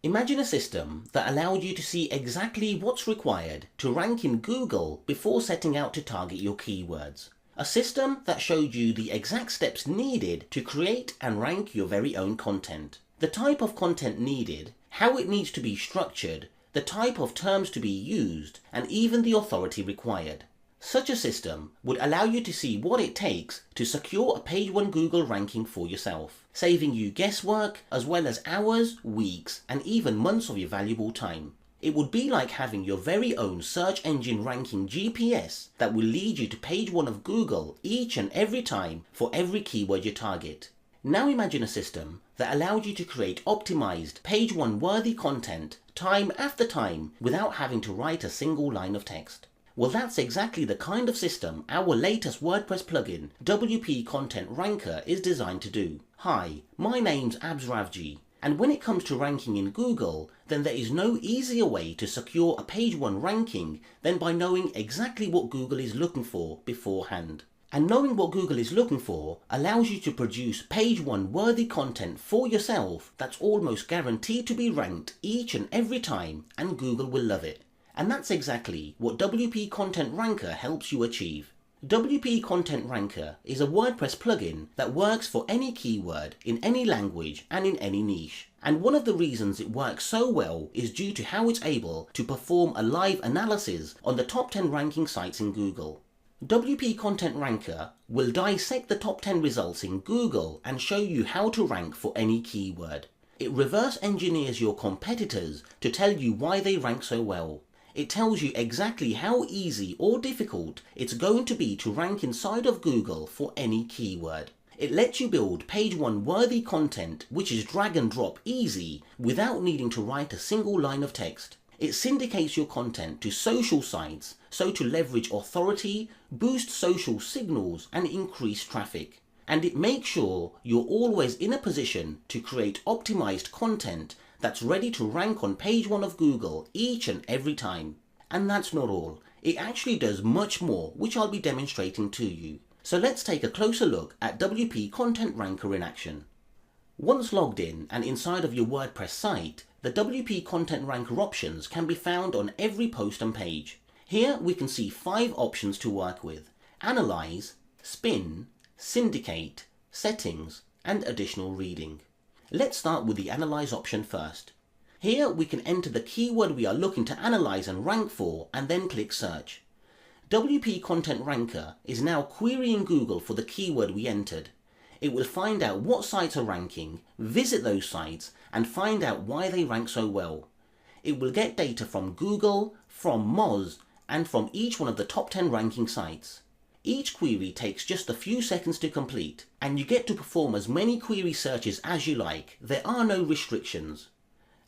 Imagine a system that allowed you to see exactly what's required to rank in Google before setting out to target your keywords. A system that showed you the exact steps needed to create and rank your very own content. The type of content needed, how it needs to be structured, the type of terms to be used, and even the authority required. Such a system would allow you to see what it takes to secure a page 1 Google ranking for yourself, saving you guesswork as well as hours, weeks, and even months of your valuable time. It would be like having your very own search engine ranking GPS that will lead you to page 1 of Google each and every time for every keyword you target. Now imagine a system that allowed you to create optimized page 1 worthy content time after time without having to write a single line of text. Well, that's exactly the kind of system our latest WordPress plugin, WP Content Ranker, is designed to do. Hi, my name's AbsRavji, and when it comes to ranking in Google, then there is no easier way to secure a page 1 ranking than by knowing exactly what Google is looking for beforehand. And knowing what Google is looking for allows you to produce page 1 worthy content for yourself that's almost guaranteed to be ranked each and every time, and Google will love it. And that's exactly what WP Content Ranker helps you achieve. WP Content Ranker is a WordPress plugin that works for any keyword, in any language, and in any niche. And one of the reasons it works so well is due to how it's able to perform a live analysis on the top 10 ranking sites in Google. WP Content Ranker will dissect the top 10 results in Google and show you how to rank for any keyword. It reverse engineers your competitors to tell you why they rank so well. It tells you exactly how easy or difficult it's going to be to rank inside of Google for any keyword. It lets you build page 1 worthy content which is drag and drop easy without needing to write a single line of text. It syndicates your content to social sites so to leverage authority, boost social signals, and increase traffic. And it makes sure you're always in a position to create optimized content that's ready to rank on page 1 of Google each and every time. And that's not all. It actually does much more, which I'll be demonstrating to you. So let's take a closer look at WP Content Ranker in action. Once logged in and inside of your WordPress site, the WP Content Ranker options can be found on every post and page. Here we can see 5 options to work with: Analyze, Spin, Syndicate, Settings, and Additional Reading. Let's start with the Analyze option first. Here we can enter the keyword we are looking to analyze and rank for, and then click Search. WP Content Ranker is now querying Google for the keyword we entered. It will find out what sites are ranking, visit those sites, and find out why they rank so well. It will get data from Google, from Moz, and from each one of the top 10 ranking sites. Each query takes just a few seconds to complete, and you get to perform as many query searches as you like. There are no restrictions.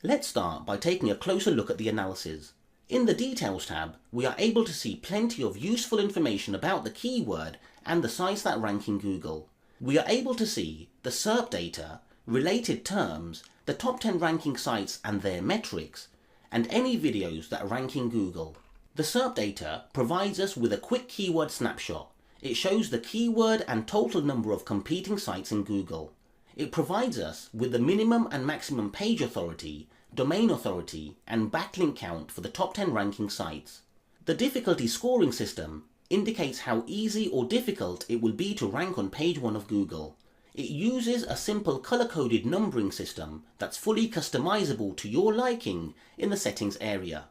Let's start by taking a closer look at the analysis. In the Details tab, we are able to see plenty of useful information about the keyword and the sites that rank in Google. We are able to see the SERP data, related terms, the top 10 ranking sites and their metrics, and any videos that rank in Google. The SERP data provides us with a quick keyword snapshot. It shows the keyword and total number of competing sites in Google. It provides us with the minimum and maximum page authority, domain authority, and backlink count for the top 10 ranking sites. The difficulty scoring system indicates how easy or difficult it will be to rank on page 1 of Google. It uses a simple color-coded numbering system that's fully customizable to your liking in the settings area.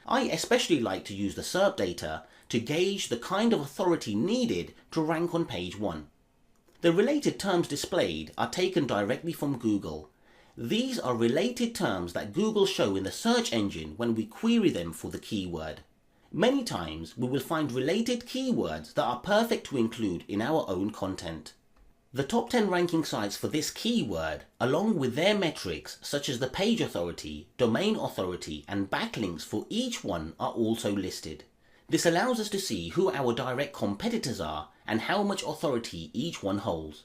I especially like to use the SERP data to gauge the kind of authority needed to rank on page 1. The related terms displayed are taken directly from Google. These are related terms that Google show in the search engine when we query them for the keyword. Many times we will find related keywords that are perfect to include in our own content. The top 10 ranking sites for this keyword, along with their metrics such as the page authority, domain authority, and backlinks for each one, are also listed. This allows us to see who our direct competitors are and how much authority each one holds.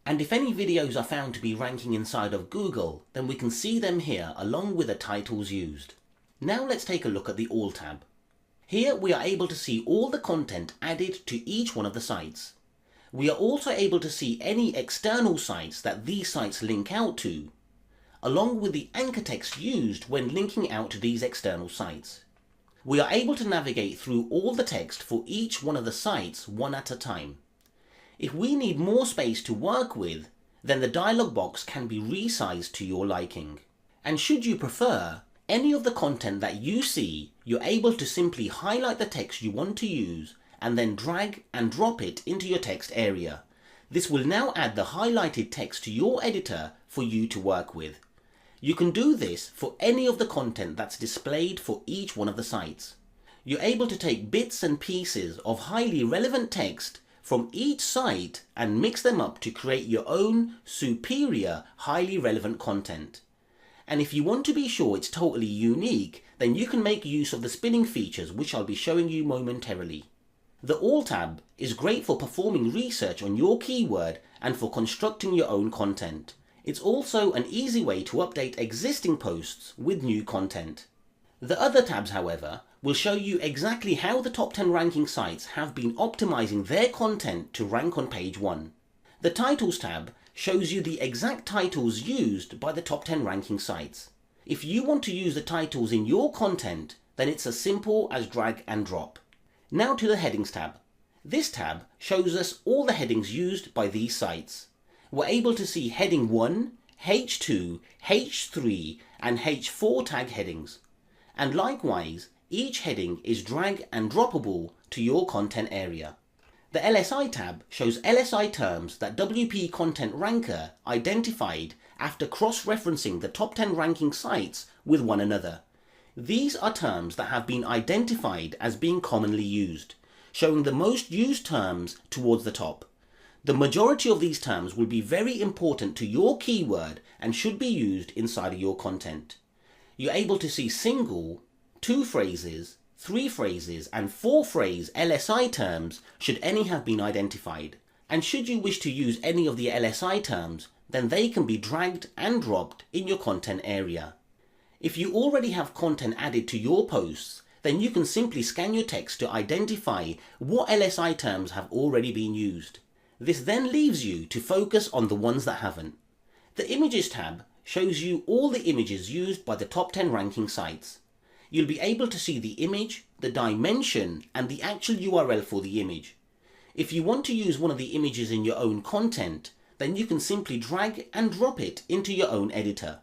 And if any videos are found to be ranking inside of Google, then we can see them here along with the titles used. Now let's take a look at the All tab. Here we are able to see all the content added to each one of the sites. We are also able to see any external sites that these sites link out to. along with the anchor text used when linking out to these external sites. We are able to navigate through all the text for each one of the sites one at a time. If we need more space to work with, then the dialog box can be resized to your liking. And should you prefer, any of the content that you see, you're able to simply highlight the text you want to use and then drag and drop it into your text area. This will now add the highlighted text to your editor for you to work with. You can do this for any of the content that's displayed for each one of the sites. You're able to take bits and pieces of highly relevant text from each site and mix them up to create your own superior, highly relevant content. And if you want to be sure it's totally unique, then you can make use of the spinning features, which I'll be showing you momentarily. The All tab is great for performing research on your keyword and for constructing your own content. It's also an easy way to update existing posts with new content. The other tabs, however, will show you exactly how the top 10 ranking sites have been optimizing their content to rank on page 1. The Titles tab shows you the exact titles used by the top 10 ranking sites. If you want to use the titles in your content, then it's as simple as drag and drop. Now to the Headings tab. This tab shows us all the headings used by these sites. We're able to see heading 1, H2, H3 and H4 tag headings. And likewise, each heading is drag and droppable to your content area. The LSI tab shows LSI terms that WP Content Ranker identified after cross-referencing the top 10 ranking sites with one another. These are terms that have been identified as being commonly used, showing the most used terms towards the top. The majority of these terms will be very important to your keyword and should be used inside of your content. You're able to see single, 2 phrases, 3 phrases and 4 phrase LSI terms should any have been identified. And should you wish to use any of the LSI terms, then they can be dragged and dropped in your content area. If you already have content added to your posts, then you can simply scan your text to identify what LSI terms have already been used. This then leaves you to focus on the ones that haven't. The Images tab shows you all the images used by the top 10 ranking sites. You'll be able to see the image, the dimension, and the actual URL for the image. If you want to use one of the images in your own content, then you can simply drag and drop it into your own editor.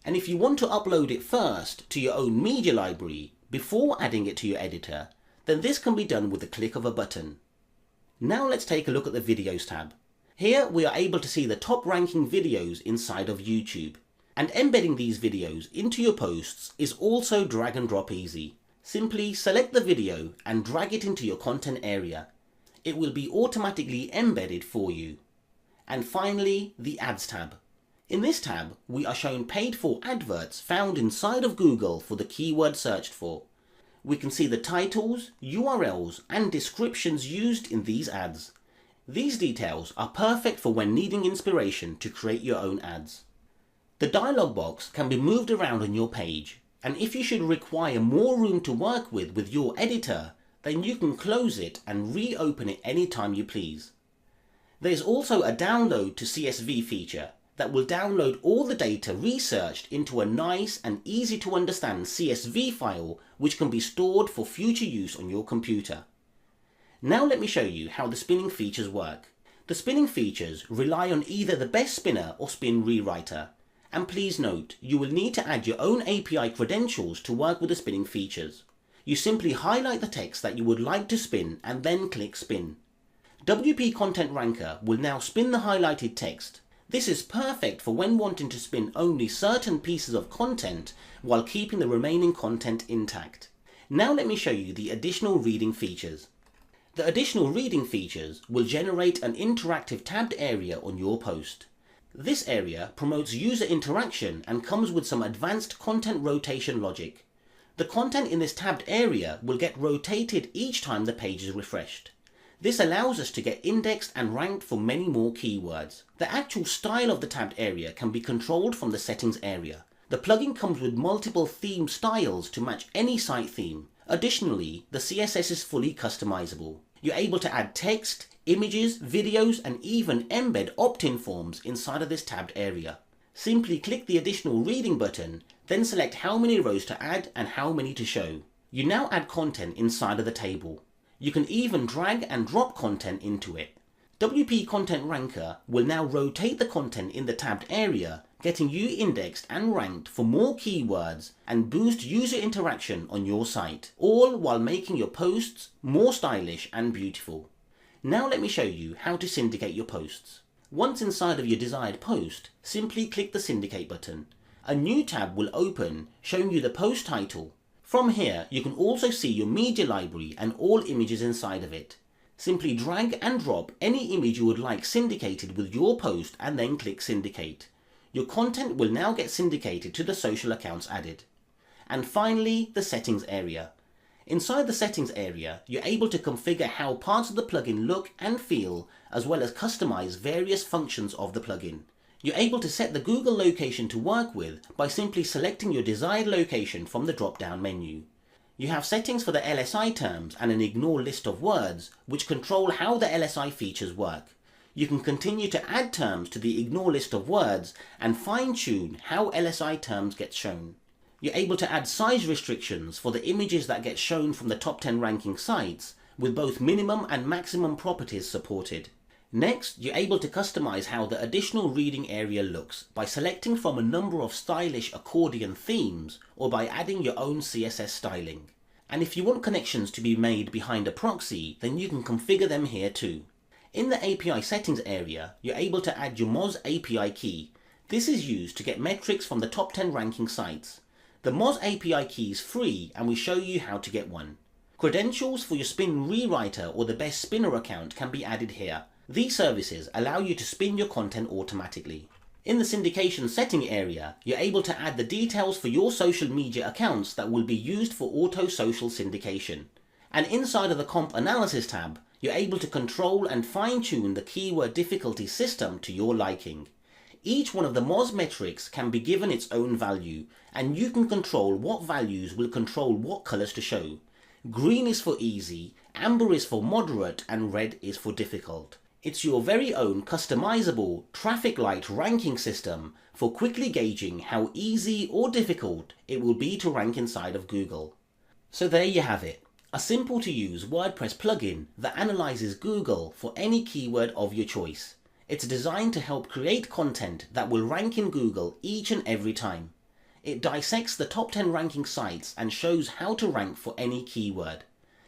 And if you want to upload it first to your own media library before adding it to your editor, then this can be done with the click of a button. Now let's take a look at the Videos tab. Here we are able to see the top ranking videos inside of YouTube. And embedding these videos into your posts is also drag and drop easy. Simply select the video and drag it into your content area. It will be automatically embedded for you. And finally, the Ads tab. In this tab, we are shown paid for adverts found inside of Google for the keyword searched for. We can see the titles, URLs, and descriptions used in these ads. These details are perfect for when needing inspiration to create your own ads. The dialog box can be moved around on your page, and if you should require more room to work with your editor, then you can close it and reopen it anytime you please. There's also a download to CSV feature that will download all the data researched into a nice and easy to understand CSV file which can be stored for future use on your computer. Now let me show you how the spinning features work. The spinning features rely on either the best spinner or spin rewriter. And please note, you will need to add your own API credentials to work with the spinning features. You simply highlight the text that you would like to spin and then click spin. WP Content Ranker will now spin the highlighted text. This is perfect for when wanting to spin only certain pieces of content while keeping the remaining content intact. Now let me show you the additional reading features. The additional reading features will generate an interactive tabbed area on your post. This area promotes user interaction and comes with some advanced content rotation logic. The content in this tabbed area will get rotated each time the page is refreshed. This allows us to get indexed and ranked for many more keywords. The actual style of the tabbed area can be controlled from the settings area. The plugin comes with multiple theme styles to match any site theme. Additionally, the CSS is fully customizable. You're able to add text, images, videos, and even embed opt-in forms inside of this tabbed area. Simply click the additional reading button, then select how many rows to add and how many to show. You now add content inside of the table. You can even drag and drop content into it. WP Content Ranker will now rotate the content in the tabbed area, getting you indexed and ranked for more keywords and boost user interaction on your site, all while making your posts more stylish and beautiful. Now let me show you how to syndicate your posts. Once inside of your desired post, simply click the syndicate button. A new tab will open showing you the post title. From here, you can also see your media library and all images inside of it. Simply drag and drop any image you would like syndicated with your post and then click syndicate. Your content will now get syndicated to the social accounts added. And finally, the settings area. Inside the settings area, you're able to configure how parts of the plugin look and feel, as well as customize various functions of the plugin. You're able to set the Google location to work with by simply selecting your desired location from the drop-down menu. You have settings for the LSI terms and an ignore list of words, which control how the LSI features work. You can continue to add terms to the ignore list of words and fine-tune how LSI terms get shown. You're able to add size restrictions for the images that get shown from the top 10 ranking sites, with both minimum and maximum properties supported. Next, you're able to customize how the additional reading area looks by selecting from a number of stylish accordion themes or by adding your own CSS styling. And if you want connections to be made behind a proxy, then you can configure them here too. In the API settings area, you're able to add your Moz API key. This is used to get metrics from the top 10 ranking sites. The Moz API key is free and we show you how to get one. Credentials for your spin rewriter or the best spinner account can be added here. These services allow you to spin your content automatically. In the syndication setting area, you're able to add the details for your social media accounts that will be used for auto social syndication. And inside of the comp analysis tab, you're able to control and fine-tune the keyword difficulty system to your liking. Each one of the Moz metrics can be given its own value, and you can control what values will control what colors to show. Green is for easy, amber is for moderate, and red is for difficult. It's your very own customizable traffic light ranking system for quickly gauging how easy or difficult it will be to rank inside of Google. So there you have it, a simple to use WordPress plugin that analyzes Google for any keyword of your choice. It's designed to help create content that will rank in Google each and every time. It dissects the top 10 ranking sites and shows how to rank for any keyword.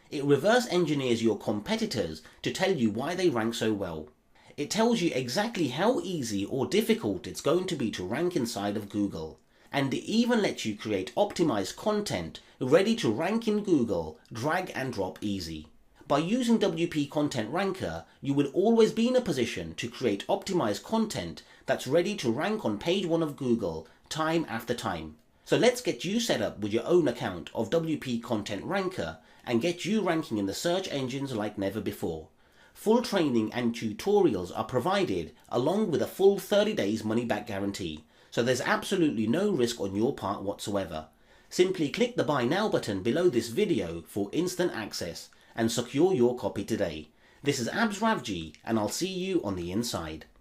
It reverse engineers your competitors to tell you why they rank so well. It tells you exactly how easy or difficult it's going to be to rank inside of Google. And it even lets you create optimized content ready to rank in Google, drag and drop easy. By using WP Content Ranker, you will always be in a position to create optimized content that's ready to rank on page 1 of Google time after time. So let's get you set up with your own account of WP Content Ranker and get you ranking in the search engines like never before. Full training and tutorials are provided along with a full 30 days money back guarantee, so there's absolutely no risk on your part whatsoever. Simply click the buy now button below this video for instant access and secure your copy today. This is Abs Ravji and I'll see you on the inside.